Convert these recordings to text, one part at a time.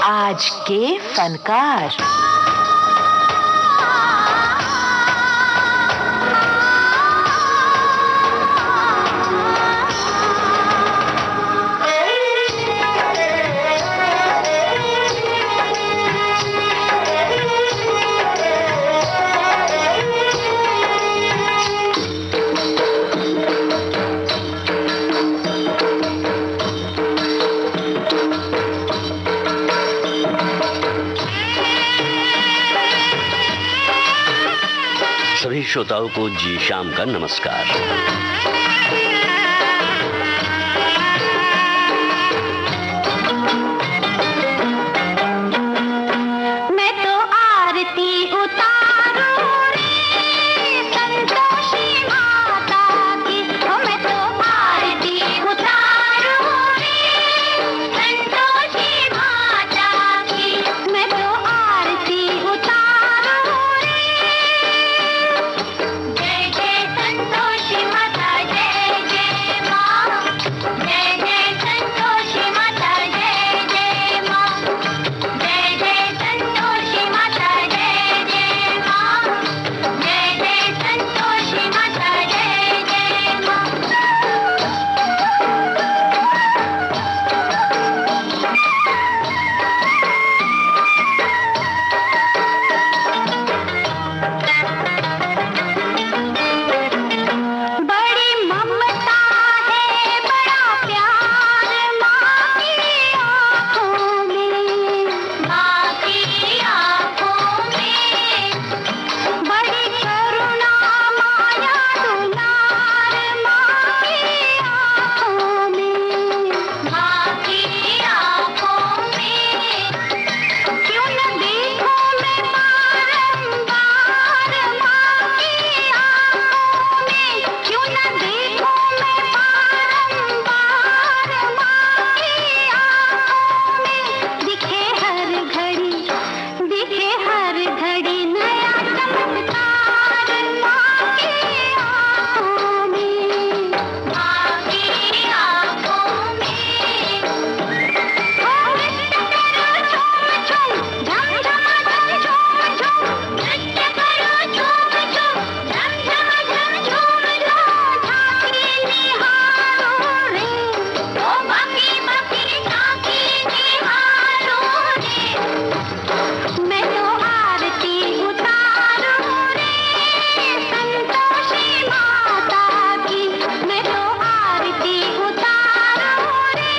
आज के फनकार। सभी श्रोताओं को जी शाम का नमस्कार। मैं तो आरती उतारूं रे संतोषी माता की, मैं तो आरती उतारूं रे संतोषी माता की, मैं तो आरती उतारूं रे। जय जय संतोषी माता, जय जय माँ, जय जय संतोषी माता, जय जय माँ, जय जय संतोषी माता, जय जय माँ, जय जय संतोषी माता, जय जय माँ। बड़ी ममता है, बड़ा प्यार माँ की आँखों में, माँ की आँखों में। बड़ी करुणा माया दुलार माँ की आँखों में, माँ की आँखों में। क्यों न देखूं मैं बारंबार माँ की आँखों में, क्यों न देखूं मैं बारंबार माँ की आँखों में। दिखे हर घड़ी नया चमत्कार माँ की आँखों में, माँ की आँखों में। नृत्य करो झूम झूम, झम झम झम झूम झूम, नृत्य करो झूम झूम, झम झम झम झूम झूम। झांकी निहारो रे, ओ बाकी बाकी झांकी निहारो रे। मैं तो आरती उतारूं रे संतोषी माता की, मैं तो आरती उतारूं रे।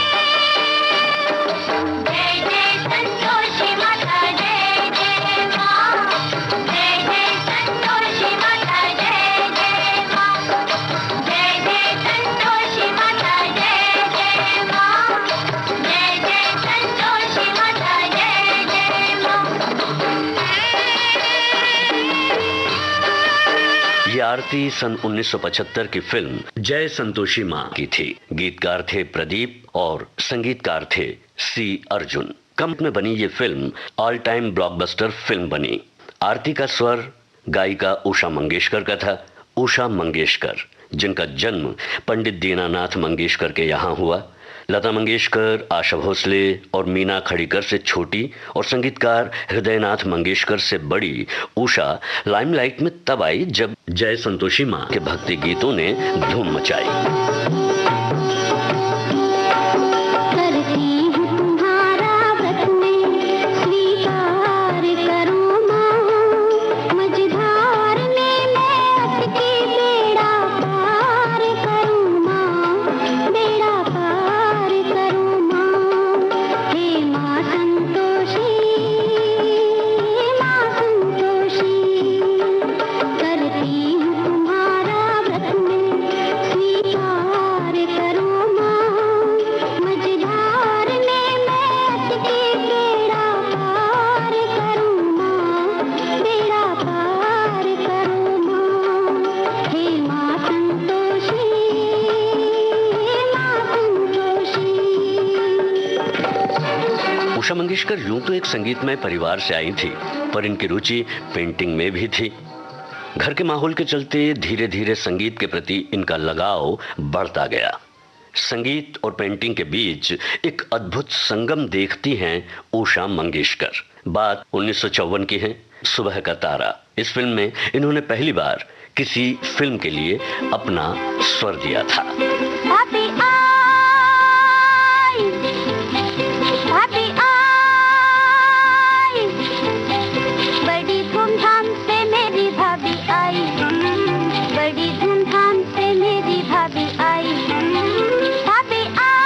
जय जय संतोषी माता, जय जय माँ, जय जय संतोषी माता, जय जय माँ, जय जय संतोषी माता, जय जय माँ, जय जय संतोषी माता, जय जय माँ। ये आरती सन 1975 की फिल्म जय संतोषी माँ की थी। गीतकार थे प्रदीप और संगीतकार थे सी अर्जुन। कम में बनी ये film all time blockbuster film बनी। आरती का स्वर गायिका उषा मंगेशकर का था। उषा मंगेशकर जिनका जन्म पंडित दीनानाथ मंगेशकर के यहाँ हुआ। लता मंगेशकर, आशा भोसले और मीना खड़ीकर से छोटी और संगीतकार हृदयनाथ मंगेशकर से बड़ी उषा लाइमलाइट में तब आई जब जय संतोषी माँ के भक्ति गीतों ने धूम मचाई। करती हूँ तुम्हारा व्रत में स्वीकार करूँ माँ, मझधार में मैं अटकी बेड़ा पार करूँ माँ, बेड़ा पार करूँ माँ। हे माँ संतोषी, माँ संतोषी, करती हूँ तुम्हारा व्रत में स्वीकार करूँ माँ, मझधार में मैं अटकी बेड़ा पार करूँ माँ, बेड़ा पार करूँ माँ। हे माँ संतोषी, माँ संतोषी। उषा मंगेशकर यूं तो एक संगीतमय परिवार से आई थी, पर इनकी रुचि पेंटिंग में भी थी। घर के माहौल के चलते धीरे धीरे संगीत के प्रति इनका लगाव बढ़ता गया। संगीत और पेंटिंग के बीच एक अद्भुत संगम देखती हैं उषा मंगेशकर। बात 1954 की है, सुबह का तारा। इस फिल्म में इन्होंने पहली बार किसी फिल्म के लिए अपना स्वर दिया था। भाभी आई, भाभी आई, बड़ी धूमधाम से मेरी भाभी आई, बड़ी धूमधाम से मेरी भाभी आई, भाभी आई।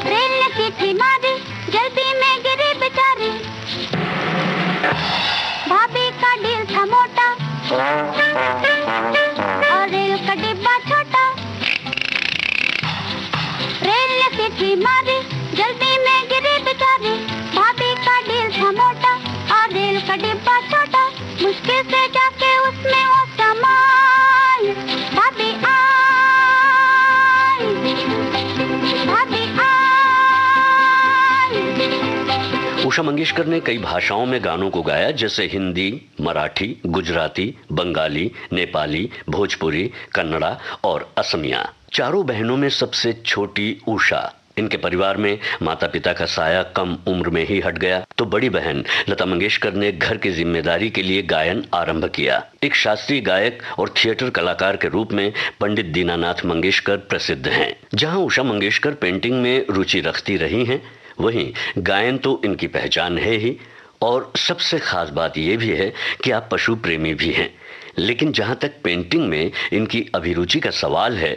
रेल लगी थी मारी, जल्दी में गिरी बेचारी, भाभी का दिल था मोटा और रेल का डिब्बा छोटा। रेल लगी थी मारी, जल्दी में गिरी बेचारी, भाभी का दिल था मोटा और रेल का डिब्बा छोटा। मुश्किल से जाके उसमें वो समाई, भाभी आई, भाभी आई। उषा मंगेशकर ने कई भाषाओं में गानों को गाया, जैसे हिंदी, मराठी, गुजराती, बंगाली, नेपाली, भोजपुरी, कन्नड़ा और असमिया। चारों बहनों में सबसे छोटी उषा। इनके परिवार में माता पिता का साया कम उम्र में ही हट गया, तो बड़ी बहन लता मंगेशकर ने घर की जिम्मेदारी के लिए गायन आरंभ किया। एक शास्त्रीय गायक और थिएटर कलाकार के रूप में पंडित दीनानाथ मंगेशकर प्रसिद्ध हैं। जहां उषा मंगेशकर पेंटिंग में रुचि रखती रही हैं, वहीं गायन तो इनकी पहचान है ही, और सबसे खास बात यह भी है कि आप पशु प्रेमी भी हैं। लेकिन जहां तक पेंटिंग में इनकी अभिरुचि का सवाल है,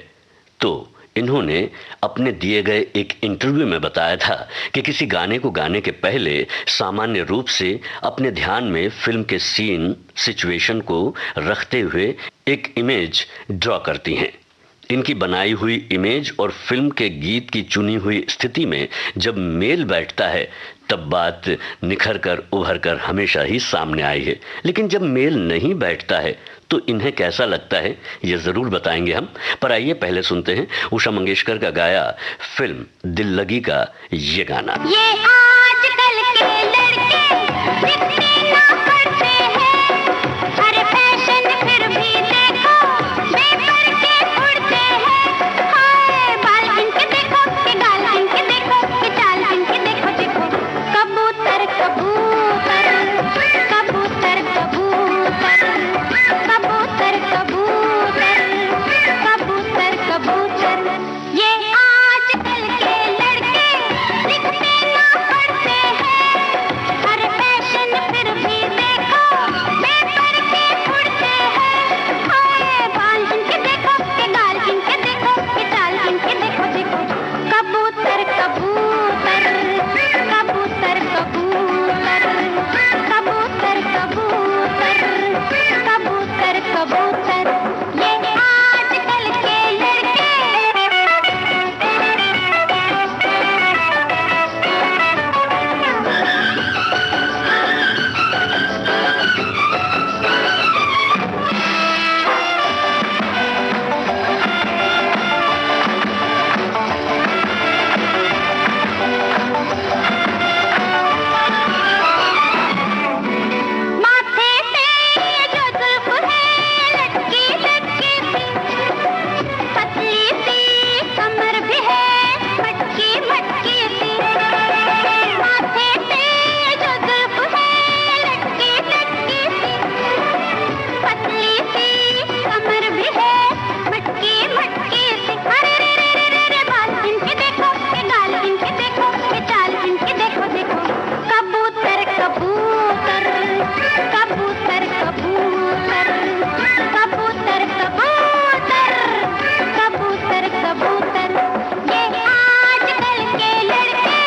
तो इन्होंने अपने दिए गए एक इंटरव्यू में बताया था कि किसी गाने को गाने के पहले सामान्य रूप से अपने ध्यान में फिल्म के सीन, सिचुएशन को रखते हुए एक इमेज ड्रॉ करती हैं। इनकी बनाई हुई इमेज और फिल्म के गीत की चुनी हुई स्थिति में जब मेल बैठता है, तब बात निखर कर उभर कर हमेशा ही सामने आई है। लेकिन जब मेल नहीं बैठता है तो इन्हें कैसा लगता है, ये जरूर बताएंगे हम। पर आइए पहले सुनते हैं उषा मंगेशकर का गाया फिल्म दिल लगी का ये गाना। ये आजकल के लड़के दिखते ना पड़ते हैं, हर फैशन फिर भी देखो बेपर के उड़ते हैं। हाय बाल इनके देखो, कि गाल इनके देखो, कि चाल इनके देखो, देखो कबूतर कबूतर कबूतर कबूतर कबूतर कबूतर कबूतर कबूतर। ये आजकल के लड़के दिखते ना पड़ते हैं, हर फैशन फिर भी देखो बेपर के उड़ते हैं। हाय बाल इनके देखो, कि गाल इनके देखो, कि चाल इनके देखो, देखो कबूतर कबूतर कबूतर कबूतर कबूतर कबूतर कबूतर कबूतर। ये आजकल के लड़के माथे पे जो जुल्फ है लटकी लटकी सी, पतली सी कमर भी है मटकी मटकी सी। माथे पे जो जुल्फ है लटकी लटकी सी, पतली सी कमर भी है मटकी मटकी सी। अरे रे रे रे रे रे बाल इनके देखो, कि गाल इनके देखो, कि चाल इनके देखो, देखो कबूतर कबूतर कबूतर कबूतर कबूतर कबूतर कबूतर कबूतर। ये आजकल के लड़के।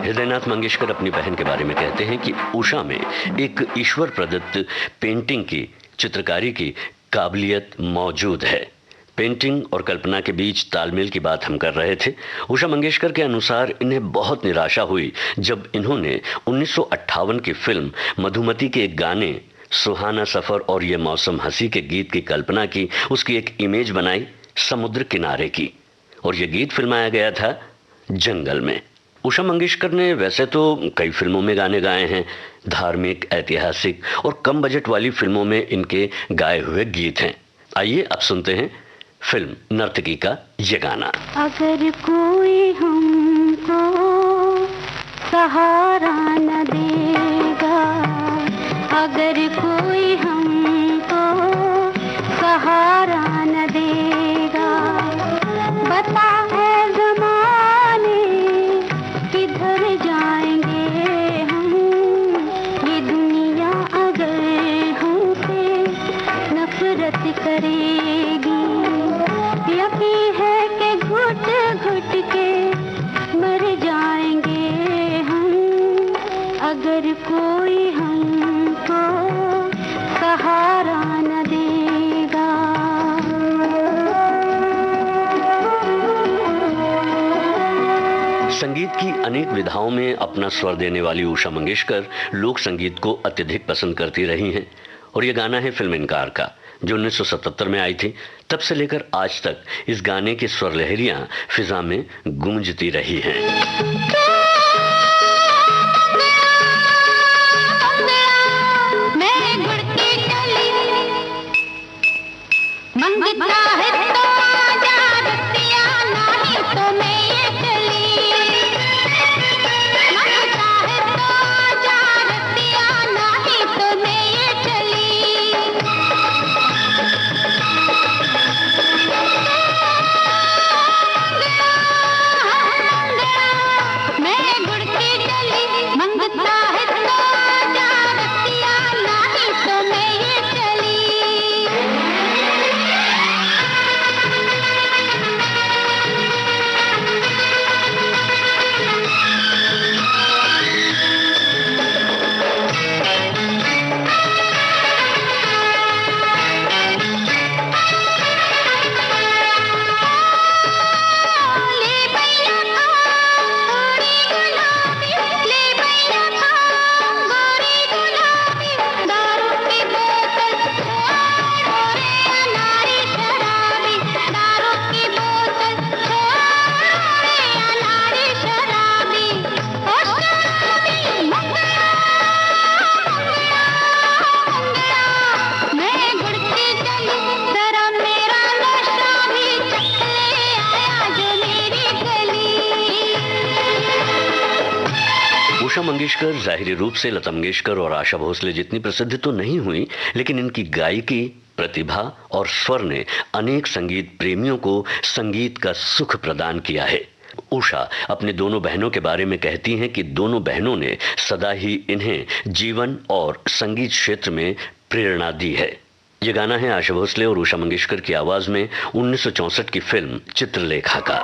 हृदयनाथ मंगेशकर अपनी बहन के बारे में कहते हैं कि उषा में एक ईश्वर प्रदत्त पेंटिंग की, चित्रकारी की काबिलियत मौजूद है। पेंटिंग और कल्पना के बीच तालमेल की बात हम कर रहे थे। उषा मंगेशकर के अनुसार इन्हें बहुत निराशा हुई जब इन्होंने 1958 की फिल्म मधुमती के एक गाने सुहाना सफर और ये मौसम हंसी के गीत की कल्पना की, उसकी एक इमेज बनाई समुद्र किनारे की, और ये गीत फिल्माया गया था जंगल में। उषा मंगेशकर ने वैसे तो कई फिल्मों में गाने गाए हैं, धार्मिक, ऐतिहासिक और कम बजट वाली फिल्मों में इनके गाए हुए गीत हैं। आइए अब सुनते हैं फिल्म नर्तकी का ये गाना। अगर कोई हमको सहारा न देगा, अगर कोई हमको सहारा न देगा, बता है ज़माने किधर जाएंगे हम, ये दुनिया अगर हमसे नफरत करेगी, यकीन है कि घुट घुट के मर जाएंगे हम, अगर कोई हमको सहारा न देगा। संगीत की अनेक विधाओं में अपना स्वर देने वाली उषा मंगेशकर लोक संगीत को अत्यधिक पसंद करती रही हैं और ये गाना है फिल्म इनकार का, जो 1977 में आई थी। तब से लेकर आज तक इस गाने की स्वर लहरियां फिजा में गूंजती रही हैं। मंगता है तो आजा रतिया, नहीं तो मैं ये चली, मंगता है तो आजा रतिया, नहीं तो मैं ये चली, मैं गुड़ की डली, मंगता है तो आजा रतिया, नहीं तो मैं ये चली। उषा मंगेशकर जाहिर रूप से लता मंगेशकर और आशा भोसले जितनी प्रसिद्ध तो नहीं हुई, लेकिन इनकी गायकी, प्रतिभा और स्वर ने अनेक संगीत प्रेमियों को संगीत का सुख प्रदान किया है। उषा अपने दोनों बहनों के बारे में कहती हैं कि दोनों बहनों ने सदा ही इन्हें जीवन और संगीत क्षेत्र में प्रेरणा दी है। ये गाना है आशा भोसले और उषा मंगेशकर की आवाज में 1964 की फिल्म चित्रलेखा का।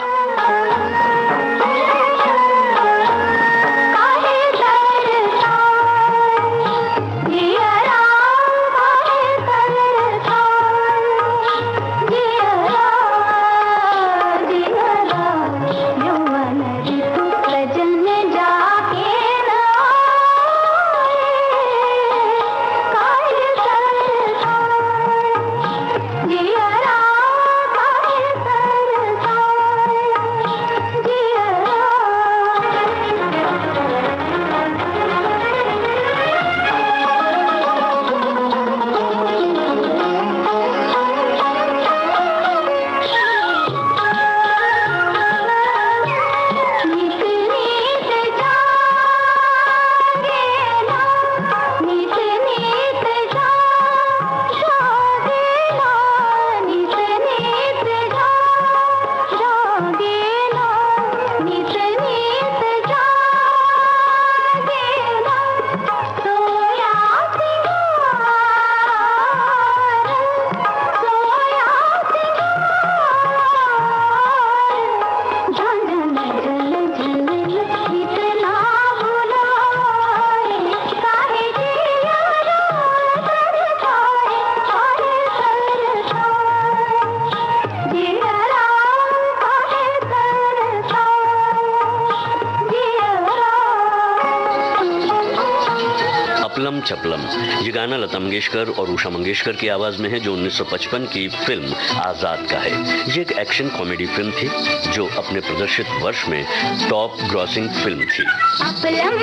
चपलम चपलम। ये गाना लता मंगेशकर और उषा मंगेशकर की आवाज में है, जो 1955 की फिल्म आजाद का है। ये एक एक्शन कॉमेडी फिल्म थी जो अपने प्रदर्शित वर्ष में टॉप ग्रॉसिंग फिल्म थी। चपलम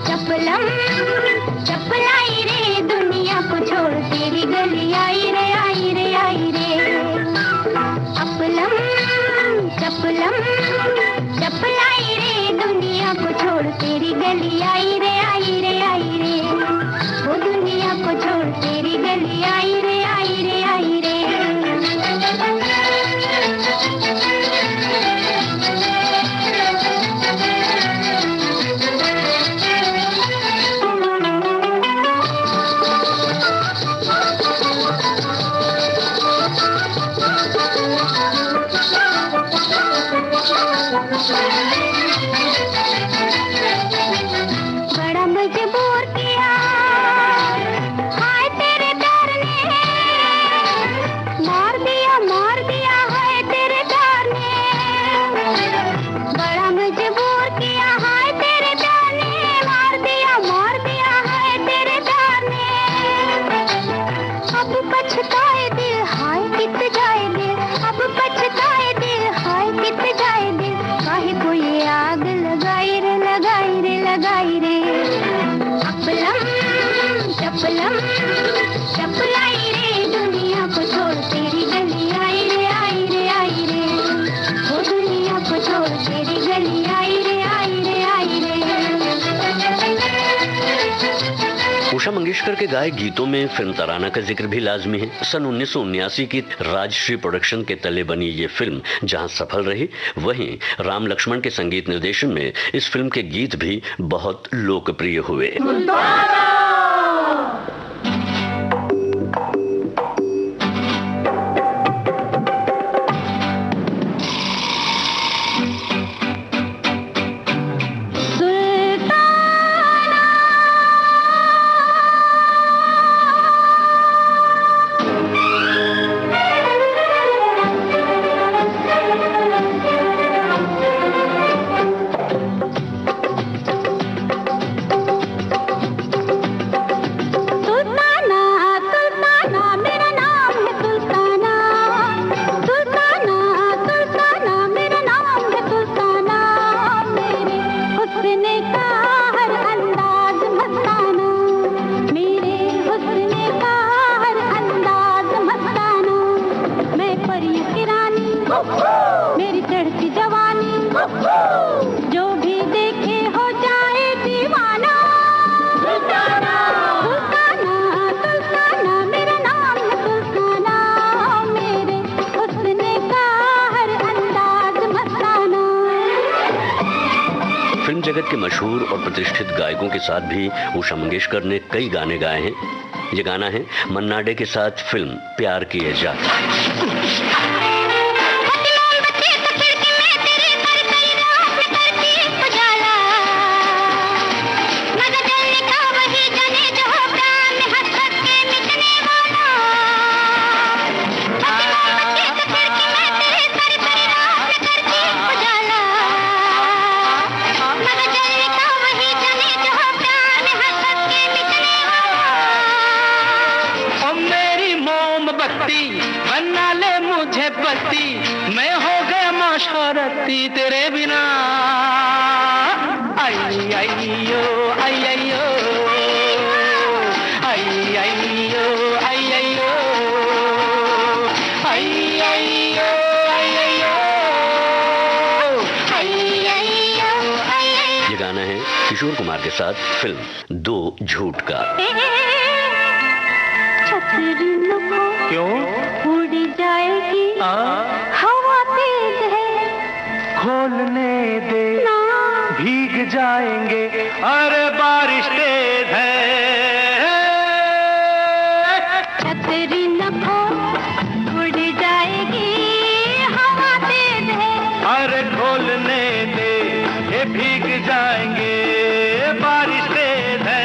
चपलम चपलाई रे, दुनिया को छोड़ तेरी गली आई रे आई रे आई रे। चपलम चपलम चपलाई रे, दुनिया को छोड़ तेरी गली आई रे आई रे आई रे। वो दुनिया को छोड़ तेरी गली आई रे आई रे आई रे। बड़ा मजबूर किया हाय तेरे प्यार ने, मार दिया हाय तेरे प्यार ने। बड़ा मजबूर किया हाय तेरे प्यार ने, मार दिया हाय तेरे प्यार ने। अब पछताए दिल हाय कित जाए दिल, अब पछताए दिल हाय कित जाए दिल। काहे को ये आग लगाई रे लगाई रे लगाई रे। चपलम चपलम चपलाई रे, दुनिया को छोड़ तेरी गली आई रे आई रे आई रे। वो दुनिया को छोड़ तेरी गली आई रे आई रे आई रे। उषा मंगेशकर के गाए गीतों में फिल्म तराना का जिक्र भी लाजमी है। सन 1979 की राजश्री प्रोडक्शन के तले बनी ये फिल्म जहां सफल रही, वहीं राम लक्ष्मण के संगीत निर्देशन में इस फिल्म के गीत भी बहुत लोकप्रिय हुए। मेरी चढ़ती जवानी जो भी देखे हो जाए दीवाना। सुल्ताना सुल्ताना सुल्ताना मेरा नाम है सुल्ताना, मेरे हुस्न का हर अंदाज मस्ताना। फिल्म जगत के मशहूर और प्रतिष्ठित गायकों के साथ भी उषा मंगेशकर ने कई गाने गाए हैं। ये गाना है मन्ना डे के साथ फिल्म प्यार किए जाते। बना ले मुझे बत्ती, मैं हो गया माशरती तेरे बिना। आई आई यो आई आई यो आई आई यो आई आई यो आई आई यो आई आई यो आई आई यो आई आई। ये गाना है किशोर कुमार के साथ फिल्म दो झूठ का। क्यों उड़ जाएगी हवा तेज है, खोलने दे ना भीग जाएंगे अरे बारिश तेज है। छतरी न खो उड़ जाएगी हवा तेज है, अरे खोलने दे ये भीग जाएंगे बारिश तेज है।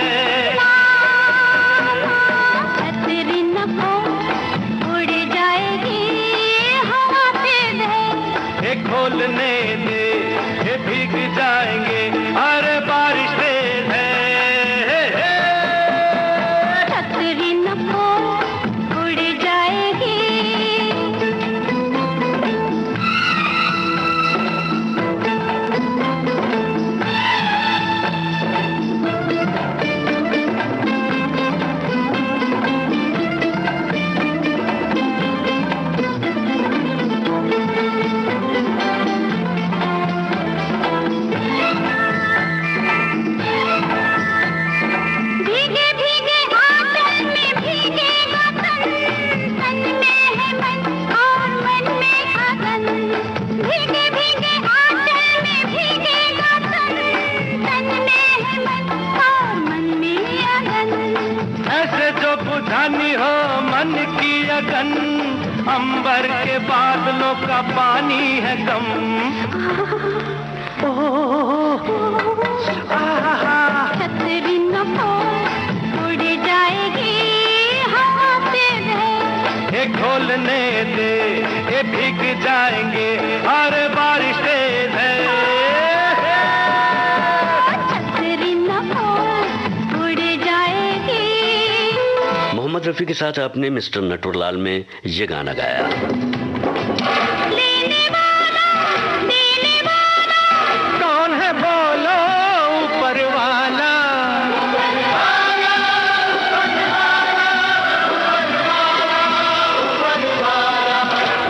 छतरी न खो उड़ जाएगी हवा तेज है, ये खोलने दे ये भीग जाएंगे अरे बारिश तेज है। जवानी हो मन की अगन, अंबर के बादलों का पानी है कम। छतरी न हो उड़ जाएगी हवा से बह। ये खोलने दे, ये भीग जाएंगे और बारिश तेज है। छतरी न हो उड़ जाएगी। मोहम्मद रफी के साथ आपने मिस्टर नटवरलाल में ये गाना गाया। देने वाला कौन है बोलो ऊपर वाला।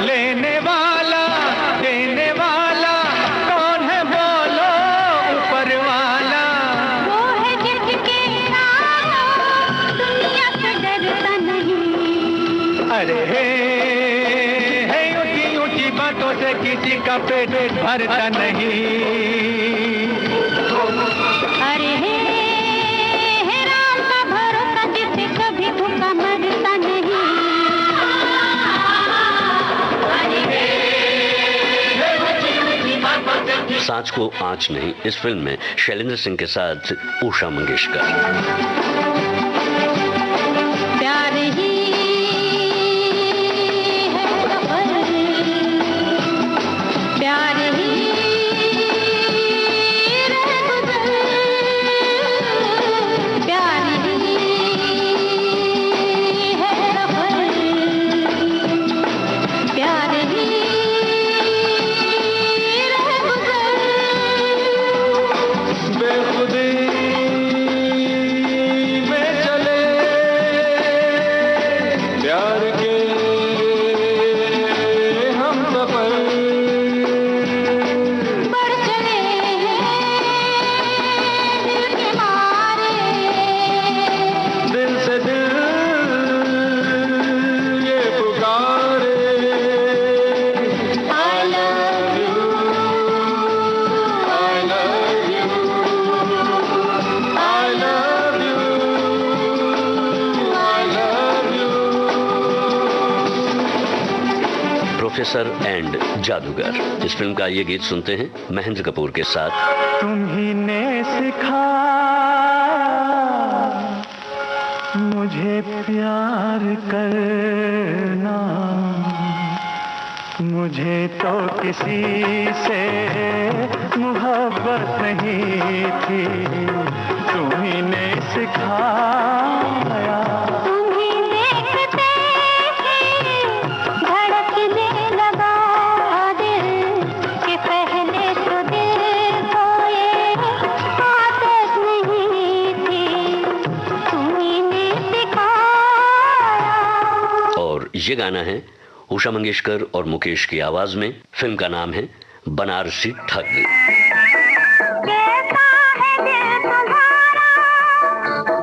लेने वाला देने वाला कौन है बोलो ऊपर वाला। वो है जिसके नाम दुनिया से डरता नहीं। अरे है ऊंची ऊंची बातों से किसी का पेट भरता नहीं। अरे हे राम का भरोसा जिससे कभी भूखा मरता नहीं। सांच को आंच नहीं, इस फिल्म में शैलेंद्र सिंह के साथ उषा मंगेशकर। प्यार ही है सफर, प्यार ही रह गुजर, प्यार ही है सफर, प्यार ही रह गुजर। बेखुदी में चले प्यार के हम सफर। बढ़ चले दिल के मारे, दिल से दिल ये पुकारे। I love you, I love you, I love you, I love you। Professor and जादूगर, इस फिल्म का ये गीत सुनते हैं महेंद्र कपूर के साथ। तुम्ही ने सिखाया मुझे प्यार करना, मुझे तो किसी से मोहब्बत नहीं थी। तुम्ही ने सिखाया। तुम्हें देखते ही धड़कने लगा दिल, कि पहले तो दिल को ये आदत नहीं थी। तुम्हीं ने सिखाया। और ये गाना है उषा मंगेशकर और मुकेश की आवाज में। फिल्म का नाम है बनारसी ठग। कैसा है दिल तुम्हारा,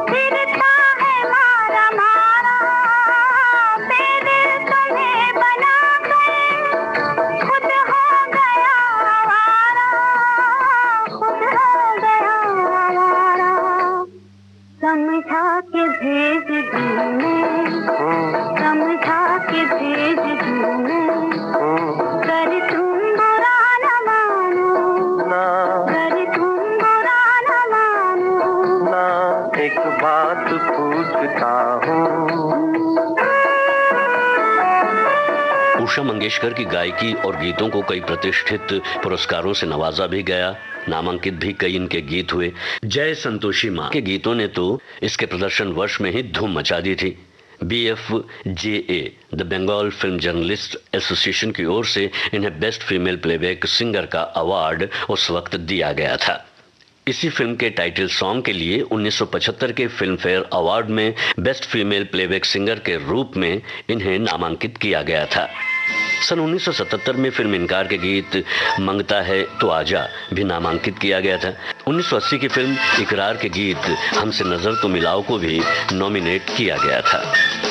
फिरता है मारा मारा, बेदिल तुम्हें बना कर खुद हो गया आवारा, खुद हो गया आवारा। समझा के भेज दूँ, समझा के भेज दूँ, कर तुम बुरा न मानो, कर तुम बुरा न मानो। एक बात पूछता हूँ। उषा मंगेशकर की गायकी और गीतों को कई प्रतिष्ठित पुरस्कारों से नवाजा भी गया, नामांकित भी कई इनके गीत हुए। जय संतोषी माँ के गीतों ने तो इसके प्रदर्शन वर्ष में ही धूम मचा दी थी। BFJA the Bengal film journalist association की ओर से इन्हें बेस्ट फीमेल प्लेबैक सिंगर का अवार्ड उस वक्त दिया गया था। इसी फिल्म के टाइटल सॉन्ग के लिए 1975 के फिल्म फेयर अवार्ड में बेस्ट फीमेल प्लेबैक सिंगर के रूप में इन्हें नामांकित किया गया था। सन 1977 में फिल्म इनकार के गीत मंगता है तो आजा भी नामांकित किया गया था। 1980 की फिल्म इकरार के गीत हमसे नजर तो मिलाओ को भी नॉमिनेट किया गया था।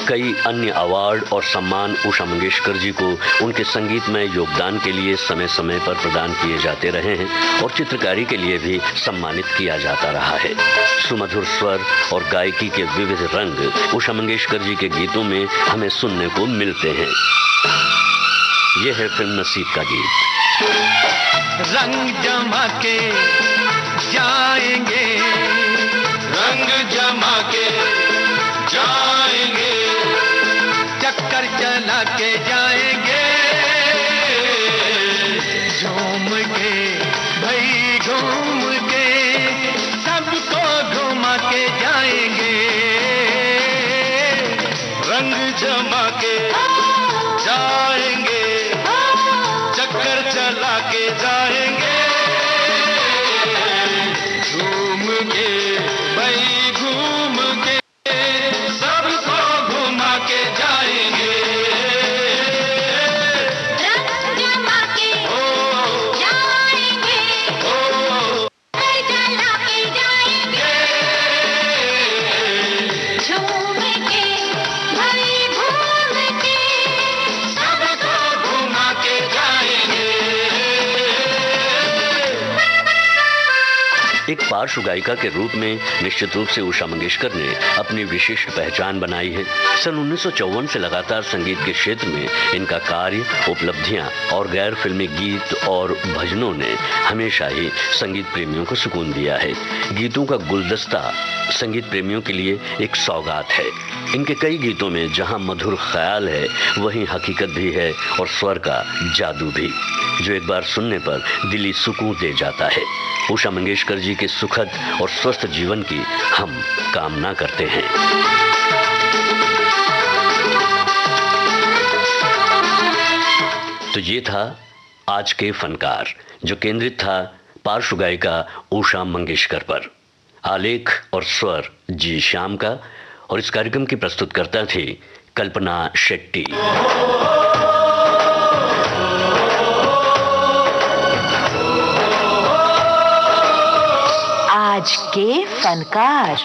कई अन्य अवार्ड और सम्मान उषा मंगेशकर जी को उनके संगीतमय योगदान के लिए समय समय पर प्रदान किए जाते रहे हैं और चित्रकारी के लिए भी सम्मानित किया जाता रहा है। सुमधुर स्वर और गायकी के विविध रंग उषा मंगेशकर जी के गीतों में हमें सुनने को मिलते हैं। ये है फिल्म नसीब का गीत। रंग जमा के जाएंगे, रंग जमा के जाएंगे, चक्कर चला के जाएंगे, झूम के भाई घूम के सबको घुमा के जाएंगे। रंग जमा के जाएंगे, चक्कर चला के जाएंगे, घूम के भाई घूम के सबको घुमा के जाएंगे। रंग जमा के जाएंगे, चला के जाएंगे, झूम के भाई घूम के सबको घुमा के जाएंगे। एक पार्श्व गायिका के रूप में निश्चित रूप से उषा मंगेशकर ने अपनी विशिष्ट पहचान बनाई है। सन 1954 से लगातार संगीत के क्षेत्र में इनका कार्य, उपलब्धियां और गैर फिल्मी गीत और भजनों ने हमेशा ही संगीत प्रेमियों को सुकून दिया है। गीतों का गुलदस्ता संगीत प्रेमियों के लिए एक सौगात है। इनके कई गीतों में जहां मधुर ख्याल है वहीं हकीकत भी है और स्वर का जादू भी, जो एक बार सुनने पर दिली सुकून दे जाता है। उषा मंगेशकर जी के सुखद और स्वस्थ जीवन की हम कामना करते हैं। तो ये था आज के फनकार, जो केंद्रित था पार्श्व गायिका उषा मंगेशकर पर। आलेख और स्वर जी श्याम का, और इस कार्यक्रम की प्रस्तुतकर्ता थी कल्पना शेट्टी। आज के फनकार।